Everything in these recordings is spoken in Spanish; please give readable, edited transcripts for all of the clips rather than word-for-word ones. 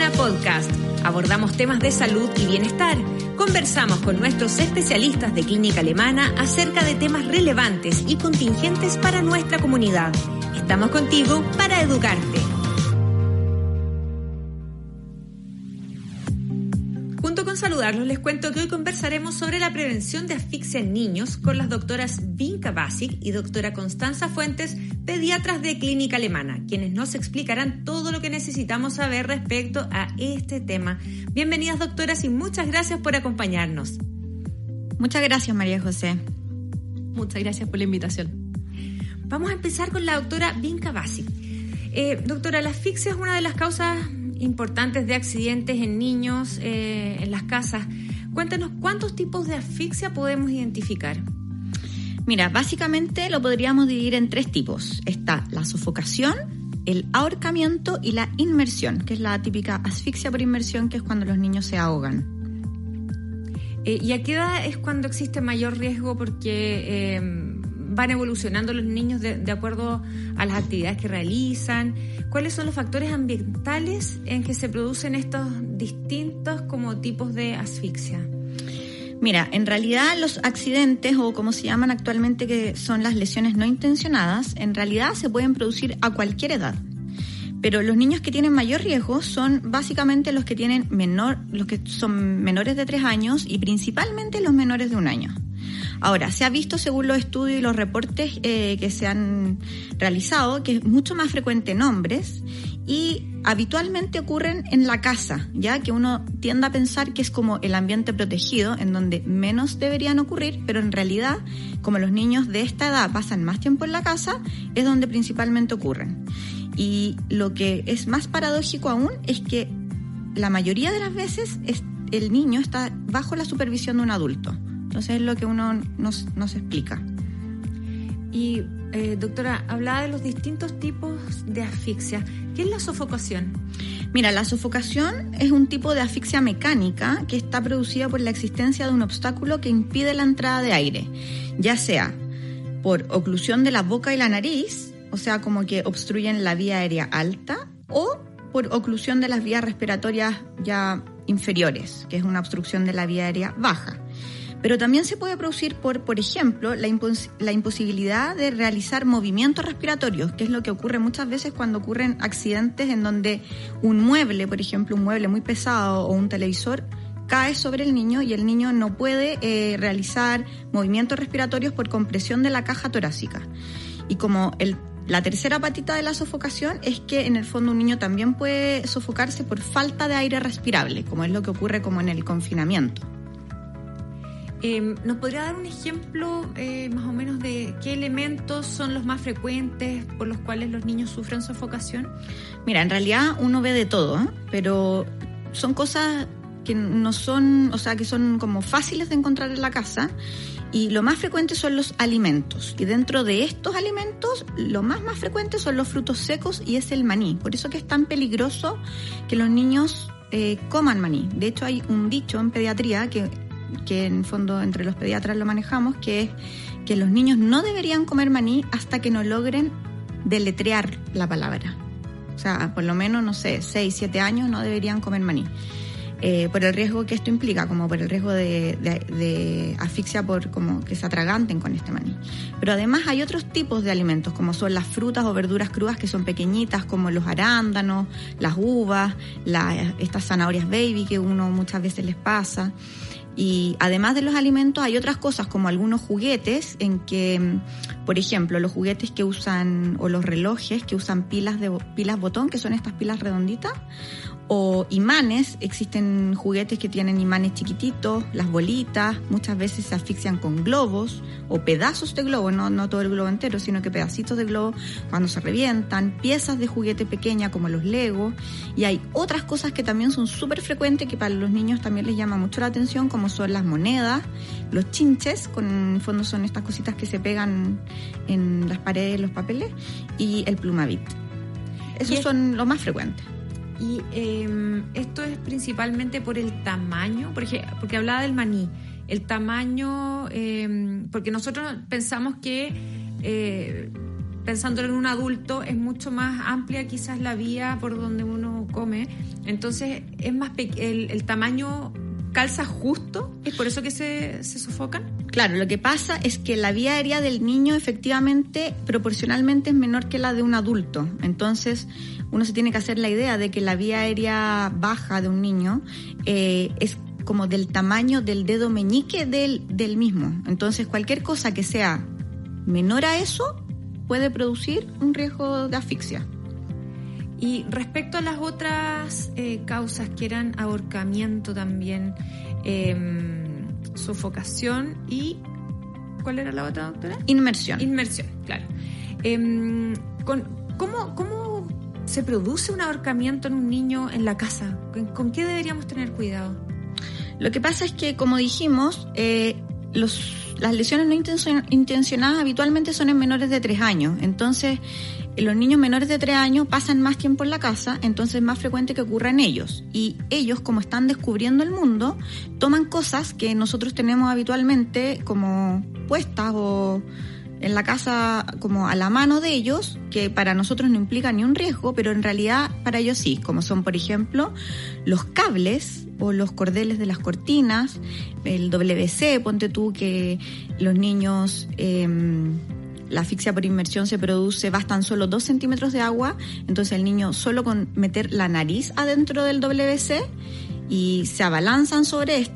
Alemana Podcast. Abordamos temas de salud y bienestar. Conversamos con nuestros especialistas de Clínica Alemana acerca de temas relevantes y contingentes para nuestra comunidad. Estamos contigo para educarte. Junto con saludarlos, les cuento que hoy conversaremos sobre la prevención de asfixia en niños con las doctoras Vinka Basic y doctora Constanza Fuentes, pediatras de Clínica Alemana, quienes nos explicarán todo lo que necesitamos saber respecto a este tema. Bienvenidas, doctoras, y muchas gracias por acompañarnos. Muchas gracias, María José. Muchas gracias por la invitación. Vamos a empezar con la doctora Vinka Basic. Doctora, la asfixia es una de las causas importantes de accidentes en niños en las casas. Cuéntanos, ¿cuántos tipos de asfixia podemos identificar? Mira, básicamente lo podríamos dividir en 3 tipos. Está la sofocación, el ahorcamiento y la inmersión, que es la típica asfixia por inmersión, que es cuando los niños se ahogan. ¿Y a qué edad es cuando existe mayor riesgo? Porque van evolucionando los niños de acuerdo a las actividades que realizan. ¿Cuáles son los factores ambientales en que se producen estos distintos como tipos de asfixia? Mira, en realidad los accidentes, o como se llaman actualmente, que son las lesiones no intencionadas, en realidad se pueden producir a cualquier edad. Pero los niños que tienen mayor riesgo son básicamente los que son menores de 3 años y principalmente los menores de 1 año. Ahora, se ha visto según los estudios y los reportes que se han realizado que es mucho más frecuente en hombres y habitualmente ocurren en la casa, ya que uno tiende a pensar que es como el ambiente protegido en donde menos deberían ocurrir, pero en realidad, como los niños de esta edad pasan más tiempo en la casa, es donde principalmente ocurren. Y lo que es más paradójico aún es que la mayoría de las veces el niño está bajo la supervisión de un adulto. Entonces es lo que uno nos explica. Y doctora, hablaba de los distintos tipos de asfixia. ¿Qué es la sofocación? Mira, la sofocación es un tipo de asfixia mecánica que está producida por la existencia de un obstáculo que impide la entrada de aire, ya sea por oclusión de la boca y la nariz, o sea, como que obstruyen la vía aérea alta, o por oclusión de las vías respiratorias ya inferiores, que es una obstrucción de la vía aérea baja. Pero también se puede producir por ejemplo, la imposibilidad de realizar movimientos respiratorios, que es lo que ocurre muchas veces cuando ocurren accidentes en donde un mueble, por ejemplo, un mueble muy pesado o un televisor, cae sobre el niño y el niño no puede realizar movimientos respiratorios por compresión de la caja torácica. Y como la tercera patita de la sofocación es que en el fondo un niño también puede sofocarse por falta de aire respirable, como es lo que ocurre como en el confinamiento. ¿Nos podría dar un ejemplo más o menos de qué elementos son los más frecuentes por los cuales los niños sufren sofocación? Mira, en realidad uno ve de todo, pero son cosas que no son, o sea, que son como fáciles de encontrar en la casa, y lo más frecuente son los alimentos. Y dentro de estos alimentos, lo más frecuente son los frutos secos y es el maní. Por eso que es tan peligroso que los niños coman maní. De hecho, hay un dicho en pediatría que en fondo entre los pediatras lo manejamos, que es que los niños no deberían comer maní hasta que no logren deletrear la palabra. O sea, por lo menos, 6, 7 años no deberían comer maní. Por el riesgo que esto implica, como por el riesgo de asfixia por como que se atraganten con este maní. Pero además hay otros tipos de alimentos, como son las frutas o verduras crudas que son pequeñitas, como los arándanos, las uvas, estas zanahorias baby que uno muchas veces les pasa. Y además de los alimentos hay otras cosas como algunos juguetes en que, por ejemplo, los juguetes que usan o los relojes que usan pilas botón, que son estas pilas redonditas, o imanes. Existen juguetes que tienen imanes chiquititos, las bolitas, muchas veces se asfixian con globos o pedazos de globo, no todo el globo entero, sino que pedacitos de globo cuando se revientan, piezas de juguete pequeña como los Lego, y hay otras cosas que también son súper frecuentes que para los niños también les llama mucho la atención, como son las monedas, los chinches, en el fondo son estas cositas que se pegan en las paredes, los papeles, y el Plumavit. Esos son los más frecuentes. Y esto es principalmente por el tamaño, porque hablaba del maní, el tamaño, porque nosotros pensamos que pensándolo en un adulto, es mucho más amplia quizás la vía por donde uno come. Entonces, es más el tamaño calza justo, ¿es por eso que se sofocan? Claro, lo que pasa es que la vía aérea del niño efectivamente proporcionalmente es menor que la de un adulto. Entonces, uno se tiene que hacer la idea de que la vía aérea baja de un niño es como del tamaño del dedo meñique del mismo. Entonces, cualquier cosa que sea menor a eso puede producir un riesgo de asfixia. Y respecto a las otras causas que eran ahorcamiento también, sofocación y... ¿Cuál era la otra, doctora? Inmersión, claro. ¿Cómo se produce un ahorcamiento en un niño en la casa? ¿Con qué deberíamos tener cuidado? Lo que pasa es que, como dijimos, las lesiones no intencionadas habitualmente son en menores de 3 años. Entonces, los niños menores de 3 años pasan más tiempo en la casa, entonces es más frecuente que ocurra en ellos. Y ellos, como están descubriendo el mundo, toman cosas que nosotros tenemos habitualmente como puestas o en la casa como a la mano de ellos, que para nosotros no implica ni un riesgo, pero en realidad para ellos sí, como son, por ejemplo, los cables o los cordeles de las cortinas, el WC, ponte tú que los niños, la asfixia por inmersión se produce, bastan solo 2 centímetros de agua, entonces el niño solo con meter la nariz adentro del WC y se abalanzan sobre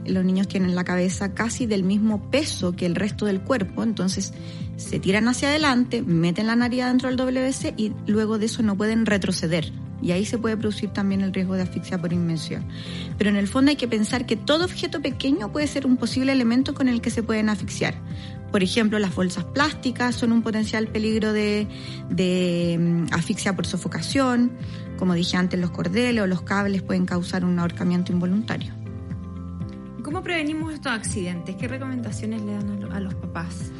los niños tienen la cabeza casi del mismo peso que el resto del cuerpo, entonces se tiran hacia adelante, meten la nariz dentro del WC y luego de eso no pueden retroceder. Y ahí se puede producir también el riesgo de asfixia por inmersión. Pero en el fondo hay que pensar que todo objeto pequeño puede ser un posible elemento con el que se pueden asfixiar. Por ejemplo, las bolsas plásticas son un potencial peligro de asfixia por sofocación. Como dije antes, los cordeles o los cables pueden causar un ahorcamiento involuntario. ¿Cómo prevenimos estos accidentes? ¿Qué recomendaciones le dan a los papás?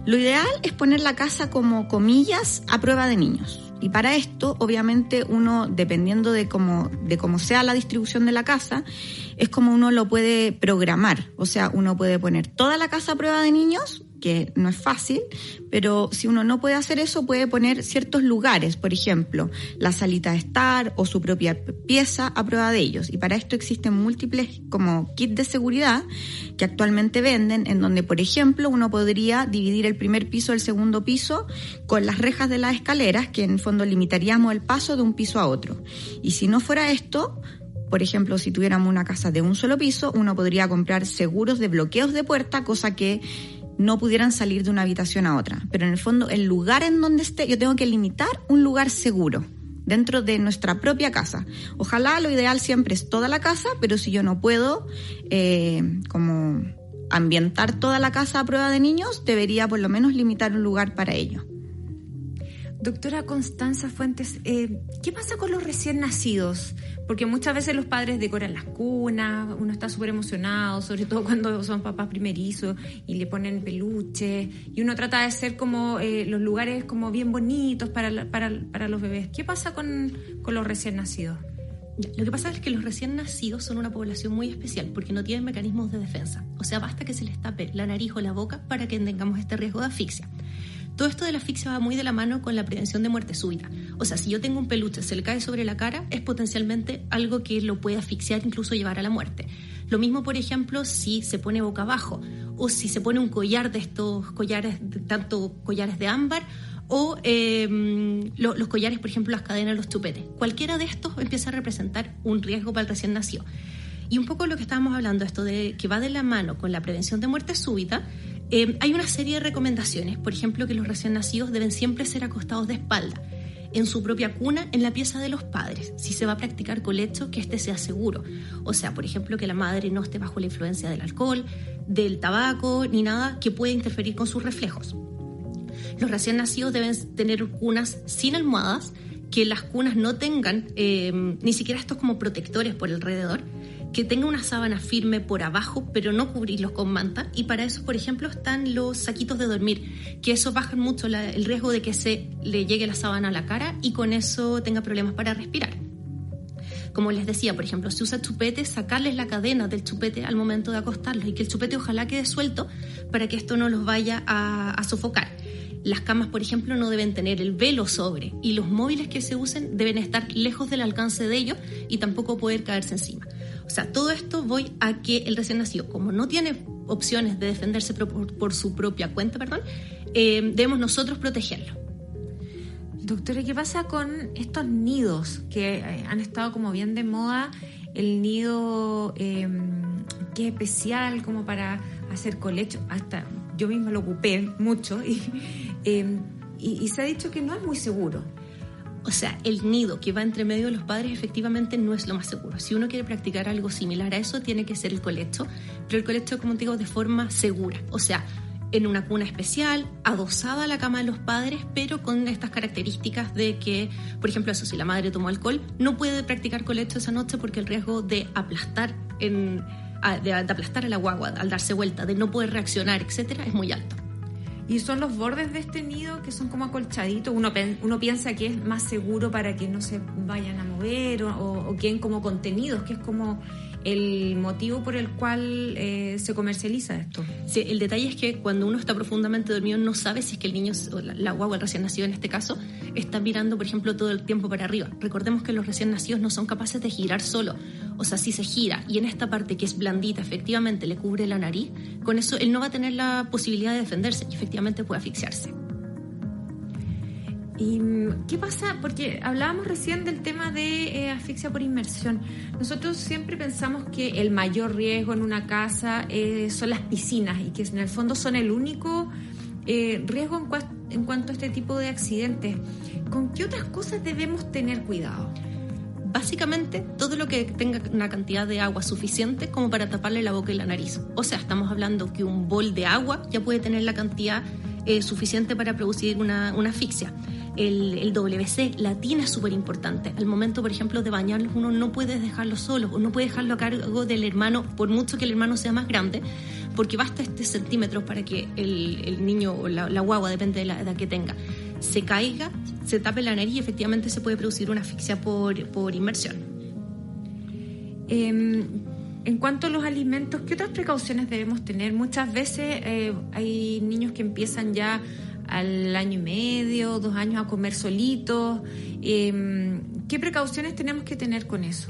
Lo ideal es poner la casa como comillas a prueba de niños. Y para esto, obviamente, uno, dependiendo de cómo sea la distribución de la casa, es como uno lo puede programar. O sea, uno puede poner toda la casa a prueba de niños, que no es fácil, pero si uno no puede hacer eso, puede poner ciertos lugares, por ejemplo, la salita de estar o su propia pieza a prueba de ellos. Y para esto existen múltiples como kits de seguridad que actualmente venden, en donde, por ejemplo, uno podría dividir el primer piso del segundo piso con las rejas de las escaleras, que en el fondo limitaríamos el paso de un piso a otro. Y si no fuera esto, por ejemplo, si tuviéramos una casa de un solo piso, uno podría comprar seguros de bloqueos de puerta, cosa que no pudieran salir de una habitación a otra. Pero en el fondo, el lugar en donde esté, yo tengo que limitar un lugar seguro dentro de nuestra propia casa. Ojalá lo ideal siempre es toda la casa, pero si yo no puedo como ambientar toda la casa a prueba de niños, debería por lo menos limitar un lugar para ello. Doctora Constanza Fuentes, ¿qué pasa con los recién nacidos? Porque muchas veces los padres decoran las cunas, uno está súper emocionado, sobre todo cuando son papás primerizos y le ponen peluches, y uno trata de hacer como los lugares como bien bonitos para los bebés. ¿Qué pasa con los recién nacidos? Lo que pasa es que los recién nacidos son una población muy especial porque no tienen mecanismos de defensa. O sea, basta que se les tape la nariz o la boca para que tengamos este riesgo de asfixia. Todo esto de la asfixia va muy de la mano con la prevención de muerte súbita. O sea, si yo tengo un peluche, se le cae sobre la cara, es potencialmente algo que lo puede asfixiar, incluso llevar a la muerte. Lo mismo, por ejemplo, si se pone boca abajo o si se pone un collar de estos collares, tanto collares de ámbar o los collares, por ejemplo, las cadenas, los chupetes. Cualquiera de estos empieza a representar un riesgo para el recién nacido. Y un poco lo que estábamos hablando, esto de que va de la mano con la prevención de muerte súbita, hay una serie de recomendaciones. Por ejemplo, que los recién nacidos deben siempre ser acostados de espalda, en su propia cuna, en la pieza de los padres. Si se va a practicar colecho, que este sea seguro. O sea, por ejemplo, que la madre no esté bajo la influencia del alcohol, del tabaco, ni nada que pueda interferir con sus reflejos. Los recién nacidos deben tener cunas sin almohadas, que las cunas no tengan ni siquiera estos como protectores por alrededor, que tenga una sábana firme por abajo, pero no cubrirlos con manta. Y para eso, por ejemplo, están los saquitos de dormir, que eso bajan mucho el riesgo de que se le llegue la sábana a la cara y con eso tenga problemas para respirar. Como les decía, por ejemplo, si usa chupete, sacarles la cadena del chupete al momento de acostarlos y que el chupete ojalá quede suelto para que esto no los vaya a sofocar. Las camas, por ejemplo, no deben tener el velo sobre, y los móviles que se usen deben estar lejos del alcance de ellos y tampoco poder caerse encima. O sea, todo esto voy a que el recién nacido, como no tiene opciones de defenderse por su propia cuenta, debemos nosotros protegerlo. Doctora, ¿qué pasa con estos nidos que han estado como bien de moda? El nido que es especial como para hacer colecho, hasta yo misma lo ocupé mucho y se ha dicho que no es muy seguro. O sea, el nido que va entre medio de los padres efectivamente no es lo más seguro. Si uno quiere practicar algo similar a eso, tiene que ser el colecho, pero el colecho, como te digo, de forma segura. O sea, en una cuna especial, adosada a la cama de los padres, pero con estas características de que, por ejemplo, eso, si la madre tomó alcohol, no puede practicar colecho esa noche porque el riesgo de aplastar a la guagua al darse vuelta, de no poder reaccionar, etcétera, es muy alto. Y son los bordes de este nido que son como acolchaditos. Uno piensa que es más seguro para que no se vayan a mover o queden como contenidos, que es como el motivo por el cual se comercializa esto. Sí, el detalle es que cuando uno está profundamente dormido no sabe si es que el niño, o la guagua, el recién nacido en este caso, está mirando, por ejemplo, todo el tiempo para arriba. Recordemos que los recién nacidos no son capaces de girar solo. O sea, si se gira y en esta parte que es blandita efectivamente le cubre la nariz, con eso él no va a tener la posibilidad de defenderse y efectivamente puede asfixiarse. ¿Y qué pasa? Porque hablábamos recién del tema de asfixia por inmersión. Nosotros siempre pensamos que el mayor riesgo en una casa son las piscinas y que en el fondo son el único riesgo en cuanto a este tipo de accidentes. ¿Con qué otras cosas debemos tener cuidado? Básicamente, todo lo que tenga una cantidad de agua suficiente como para taparle la boca y la nariz. O sea, estamos hablando que un bol de agua ya puede tener la cantidad suficiente para producir una asfixia. El WC, la tina es súper importante. Al momento, por ejemplo, de bañarlos, uno no puede dejarlo solo o no puede dejarlo a cargo del hermano, por mucho que el hermano sea más grande, porque basta centímetros para que el niño o la guagua, depende de la edad que tenga, se caiga, se tape la nariz y efectivamente se puede producir una asfixia por inmersión. En cuanto a los alimentos, ¿qué otras precauciones debemos tener? Muchas veces hay niños que empiezan ya al año y medio, 2 años a comer solitos. ¿Qué precauciones tenemos que tener con eso?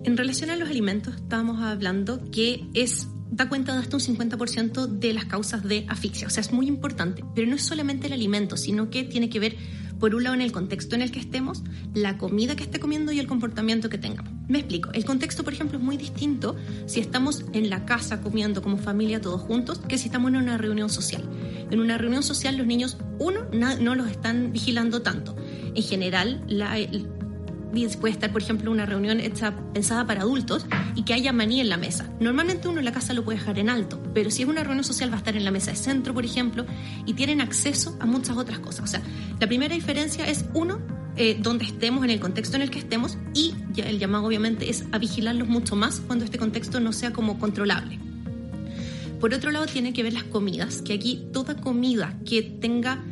En relación a los alimentos, estábamos hablando que da cuenta de hasta un 50% de las causas de asfixia. O sea, es muy importante, pero no es solamente el alimento, sino que tiene que ver, por un lado, en el contexto en el que estemos, la comida que esté comiendo y el comportamiento que tengamos. Me explico. El contexto, por ejemplo, es muy distinto si estamos en la casa comiendo como familia todos juntos que si estamos en una reunión social. En una reunión social los niños, no los están vigilando tanto. En general, puede estar, por ejemplo, una reunión pensada para adultos y que haya maní en la mesa. Normalmente uno en la casa lo puede dejar en alto, pero si es una reunión social va a estar en la mesa de centro, por ejemplo, y tienen acceso a muchas otras cosas. O sea, la primera diferencia es, donde estemos, en el contexto en el que estemos, y ya el llamado obviamente es a vigilarlos mucho más cuando este contexto no sea como controlable. Por otro lado, tiene que ver las comidas, que aquí toda comida que tenga,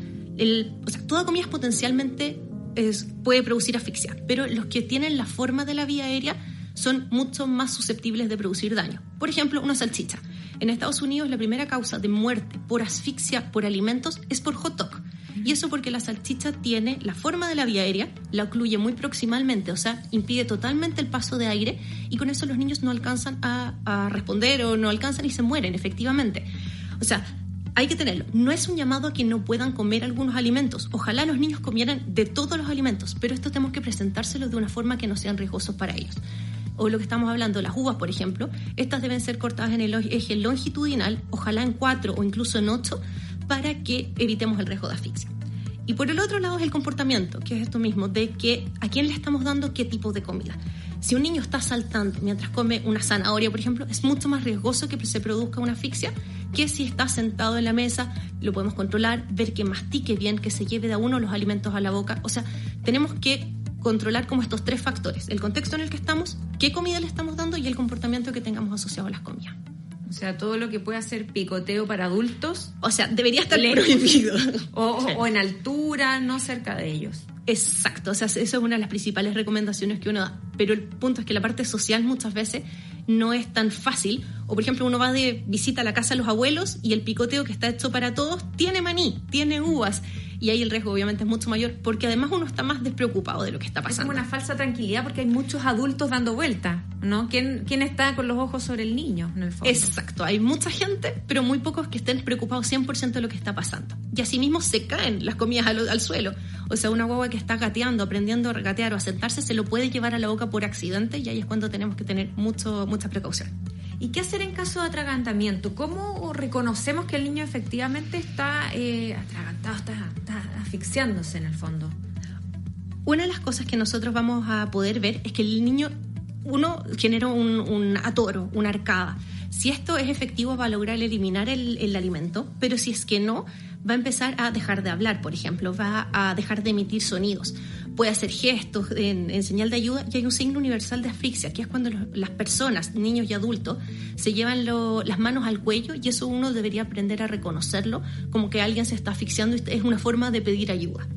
toda comida es potencialmente puede producir asfixia, pero los que tienen la forma de la vía aérea son mucho más susceptibles de producir daño. Por ejemplo, una salchicha. En Estados Unidos la primera causa de muerte por asfixia por alimentos es por hot dog. Y eso porque la salchicha tiene la forma de la vía aérea, la ocluye muy proximalmente, o sea, impide totalmente el paso de aire y con eso los niños no alcanzan a responder o no alcanzan y se mueren efectivamente. O sea, hay que tenerlo. No es un llamado a que no puedan comer algunos alimentos. Ojalá los niños comieran de todos los alimentos, pero esto tenemos que presentárselos de una forma que no sean riesgosos para ellos. O lo que estamos hablando, las uvas, por ejemplo, estas deben ser cortadas en el eje longitudinal, ojalá en 4 o incluso en 8, para que evitemos el riesgo de asfixia. Y por el otro lado es el comportamiento, que es esto mismo, de que a quién le estamos dando qué tipo de comida. Si un niño está saltando mientras come una zanahoria, por ejemplo, es mucho más riesgoso que se produzca una asfixia que si está sentado en la mesa, lo podemos controlar, ver que mastique bien, que se lleve de a uno los alimentos a la boca. O sea, tenemos que controlar como estos 3 factores: el contexto en el que estamos, qué comida le estamos dando y el comportamiento que tengamos asociado a las comidas. O sea, todo lo que pueda ser picoteo para adultos, o sea, debería estar prohibido. O en altura, no cerca de ellos. Exacto, o sea, eso es una de las principales recomendaciones que uno da. Pero el punto es que la parte social muchas veces no es tan fácil. O, por ejemplo, uno va de visita a la casa de los abuelos y el picoteo que está hecho para todos tiene maní, tiene uvas. Y ahí el riesgo obviamente es mucho mayor porque además uno está más despreocupado de lo que está pasando. Es como una falsa tranquilidad porque hay muchos adultos dando vuelta, ¿no? ¿Quién está con los ojos sobre el niño, en el fondo? Exacto, hay mucha gente, pero muy pocos que estén preocupados 100% de lo que está pasando. Y asimismo se caen las comidas al suelo. O sea, una guagua que está gateando, aprendiendo a gatear o a sentarse, se lo puede llevar a la boca por accidente y ahí es cuando tenemos que tener mucha precaución. ¿Y qué hacer en caso de atragantamiento? ¿Cómo reconocemos que el niño efectivamente está atragantado, está asfixiándose en el fondo? Una de las cosas que nosotros vamos a poder ver es que el niño, uno genera un atoro, una arcada. Si esto es efectivo va a lograr eliminar el alimento, pero si es que no, va a empezar a dejar de hablar, por ejemplo, va a dejar de emitir sonidos, puede hacer gestos en señal de ayuda, y hay un signo universal de asfixia, que es cuando las personas, niños y adultos, se llevan las manos al cuello, y eso uno debería aprender a reconocerlo como que alguien se está asfixiando y es una forma de pedir ayuda.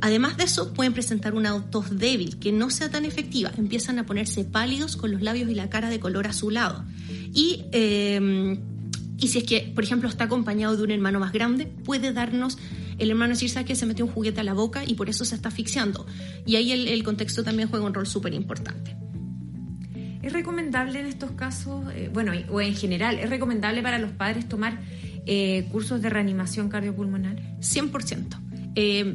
Además de eso, pueden presentar una tos débil que no sea tan efectiva. Empiezan a ponerse pálidos con los labios y la cara de color azulado. Y si es que, por ejemplo, está acompañado de un hermano más grande, puede darnos el hermano decir, ¿sabes qué? Se metió un juguete a la boca y por eso se está asfixiando. Y ahí el contexto también juega un rol súper importante. ¿Es recomendable en estos casos, o en general, es recomendable para los padres tomar cursos de reanimación cardiopulmonar? 100%.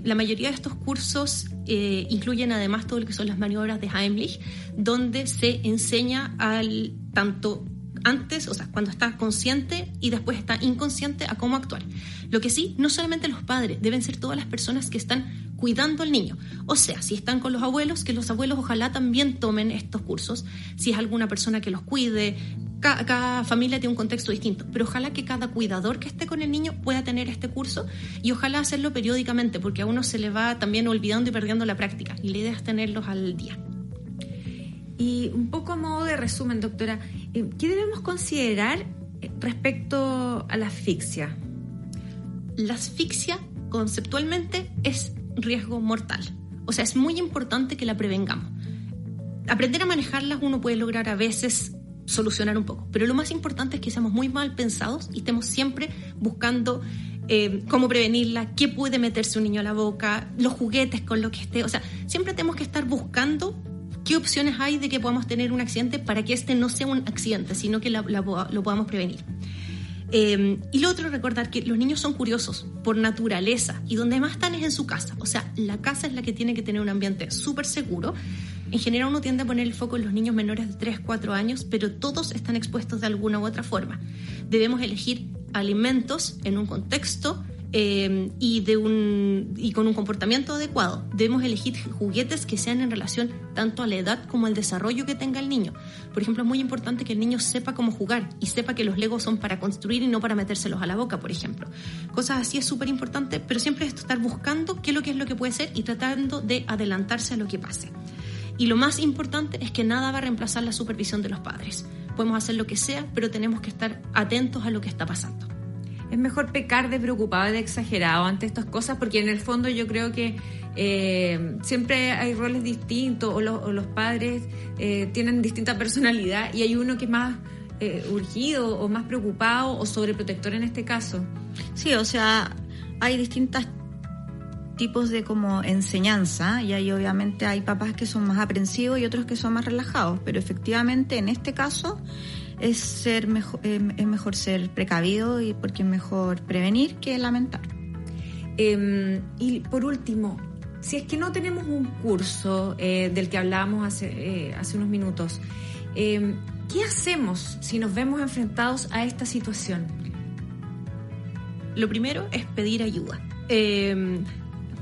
La mayoría de estos cursos incluyen además todo lo que son las maniobras de Heimlich, donde se enseña al tanto antes, o sea, cuando está consciente y después está inconsciente a cómo actuar. Lo que sí, no solamente los padres, deben ser todas las personas que están cuidando al niño. O sea, si están con los abuelos, que los abuelos ojalá también tomen estos cursos. Si es alguna persona que los cuide, cada familia tiene un contexto distinto, pero ojalá que cada cuidador que esté con el niño pueda tener este curso y ojalá hacerlo periódicamente, porque a uno se le va también olvidando y perdiendo la práctica, y la idea es tenerlos al día. Y un poco a modo de resumen, doctora, ¿qué debemos considerar respecto a la asfixia? La asfixia conceptualmente es riesgo mortal, o sea, es muy importante que la prevengamos. Aprender a manejarla uno puede lograr a veces solucionar un poco, pero lo más importante es que seamos muy mal pensados y estemos siempre buscando cómo prevenirla, qué puede meterse un niño a la boca, los juguetes con lo que esté, o sea, siempre tenemos que estar buscando qué opciones hay de que podamos tener un accidente para que este no sea un accidente, sino que lo podamos prevenir. Y lo otro, recordar que los niños son curiosos por naturaleza y donde más están es en su casa. O sea, la casa es la que tiene que tener un ambiente súper seguro. En general uno tiende a poner el foco en los niños menores de 3, 4 años, pero todos están expuestos de alguna u otra forma. Debemos elegir alimentos en un contexto y con un comportamiento adecuado. Debemos elegir juguetes que sean en relación tanto a la edad como al desarrollo que tenga el niño. Por ejemplo, es muy importante que el niño sepa cómo jugar y sepa que los Legos son para construir y no para metérselos a la boca, por ejemplo. Cosas así es súper importante, pero siempre es estar buscando qué es lo que puede ser y tratando de adelantarse a lo que pase. Y lo más importante es que nada va a reemplazar la supervisión de los padres. Podemos hacer lo que sea, pero tenemos que estar atentos a lo que está pasando. Es mejor pecar de preocupado y de exagerado ante estas cosas, porque en el fondo yo creo que siempre hay roles distintos o los padres tienen distinta personalidad y hay uno que es más urgido o más preocupado o sobreprotector en este caso. Sí, o sea, hay distintos tipos de como enseñanza y ahí obviamente hay papás que son más aprensivos y otros que son más relajados, pero efectivamente en este caso es mejor ser precavido y porque es mejor prevenir que lamentar. Y por último, si es que no tenemos un curso del que hablábamos hace unos minutos, ¿qué hacemos si nos vemos enfrentados a esta situación? Lo primero es pedir ayuda.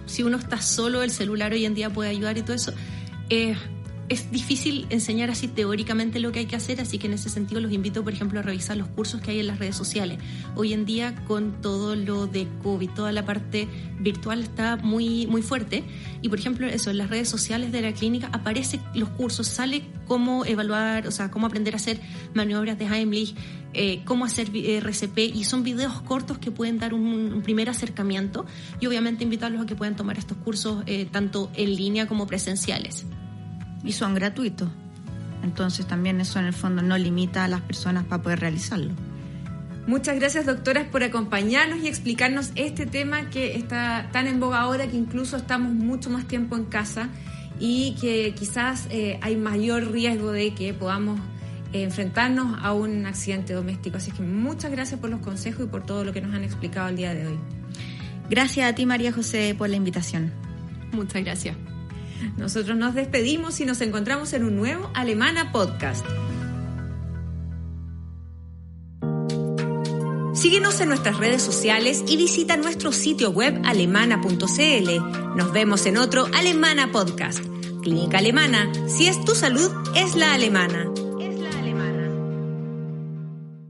Si uno está solo, el celular hoy en día puede ayudar y todo eso. es difícil enseñar así teóricamente lo que hay que hacer, así que en ese sentido los invito, por ejemplo, a revisar los cursos que hay en las redes sociales. Hoy en día, con todo lo de COVID, toda la parte virtual está muy, muy fuerte, y por ejemplo, eso, en las redes sociales de la clínica aparecen los cursos, sale cómo evaluar, o sea, cómo aprender a hacer maniobras de Heimlich, cómo hacer RCP, y son videos cortos que pueden dar un primer acercamiento, y obviamente invitarlos a que puedan tomar estos cursos tanto en línea como presenciales. Y son gratuitos. Entonces también eso en el fondo no limita a las personas para poder realizarlo. Muchas gracias, doctoras, por acompañarnos y explicarnos este tema que está tan en boga ahora, que incluso estamos mucho más tiempo en casa y que quizás hay mayor riesgo de que podamos enfrentarnos a un accidente doméstico. Así que muchas gracias por los consejos y por todo lo que nos han explicado el día de hoy. Gracias a ti, María José, por la invitación. Muchas gracias. Nosotros nos despedimos y nos encontramos en un nuevo Alemana Podcast. Síguenos en nuestras redes sociales y visita nuestro sitio web alemana.cl. Nos vemos en otro Alemana Podcast. Clínica Alemana, si es tu salud, es la alemana.